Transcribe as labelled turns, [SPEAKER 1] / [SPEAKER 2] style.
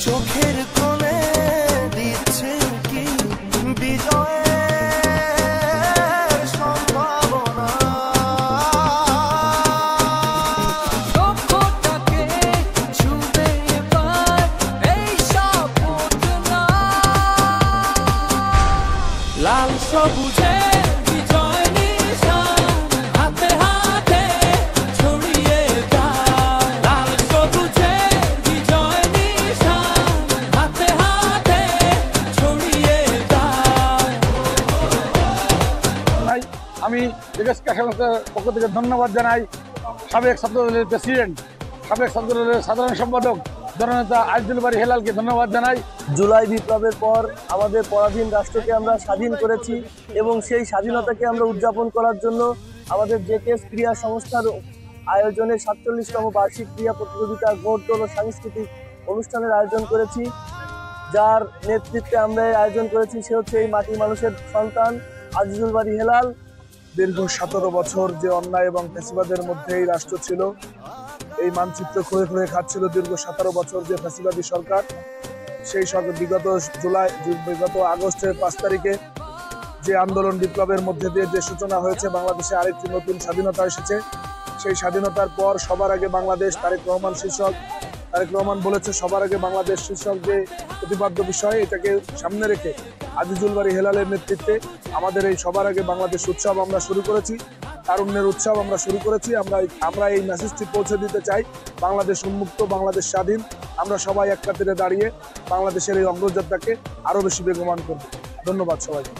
[SPEAKER 1] চোখের কোণে দিচ্ছে কি বিজয়ের সম্ভাবনা। লক্ষ্যটাকে ছুঁবে এবার এই শপথ না, লাল সবুজে বিজয় নিশান হাতে হাতে ছড়িয়ে যায়। লাল সবুজে বিজয় নিশান হাতে হাতে ছড়িয়ে যায়।
[SPEAKER 2] আমি দেশ ক্যাশালের পক্ষ থেকে ধন্যবাদ জানাই সাবেক ছাত্রদলের প্রেসিডেন্ট, সাবেক ছাত্রদলের সাধারণ সম্পাদক জননেতা আজিজুল বারী হেলালকে ধন্যবাদ জানাই।
[SPEAKER 3] জুলাই বিপ্লবের পর আমাদের পরাধীন রাষ্ট্রকে আমরা স্বাধীন করেছি এবং সেই স্বাধীনতাকে আমরা উদযাপন করার জন্য আমাদের জেকেএস ক্রীড়া সংস্থার আয়োজনে ৪৭তম বার্ষিক ক্রীড়া প্রতিযোগিতা ঘোড়দৌড় ও সাংস্কৃতিক অনুষ্ঠানের আয়োজন করেছি। যার নেতৃত্বে আমরা এই আয়োজন করেছি সে হচ্ছে এই মাটির মানুষের সন্তান আজিজুল বারী হেলাল।
[SPEAKER 2] দীর্ঘ ১৭ বছর যে অন্যায় এবং ফ্যাসিবাদের মধ্যে এই রাষ্ট্র ছিল, এই মানচিত্র খুঁড়ে খুঁড়ে খাচ্ছিল দীর্ঘ ১৭ বছর যে ফ্যাসিবাদী সরকার, সেই সরকার বিগত আগস্টের ৫ তারিখে যে আন্দোলন বিপ্লবের মধ্যে দিয়ে যে সূচনা হয়েছে, বাংলাদেশে আরেকটি নতুন স্বাধীনতা এসেছে। সেই স্বাধীনতার পর সবার আগে বাংলাদেশ, তারেক রহমান বলেছে সবার আগে বাংলাদেশ শীর্ষক যে প্রতিপাদ্য বিষয়, এটাকে সামনে রেখে আজিজুল বারী হেলালের নেতৃত্বে আমাদের এই সবার আগে বাংলাদেশ উৎসব আমরা শুরু করেছি, তারুণ্যের উৎসব আমরা শুরু করেছি। আমরা এই মেসেজটি পৌঁছে দিতে চাই, বাংলাদেশ উন্মুক্ত, বাংলাদেশ স্বাধীন। আমরা সবাই এক কাতারে দাঁড়িয়ে বাংলাদেশের এই অগ্রযাত্রাকে আরো বেশি বেগবান করব। ধন্যবাদ সবাইকে।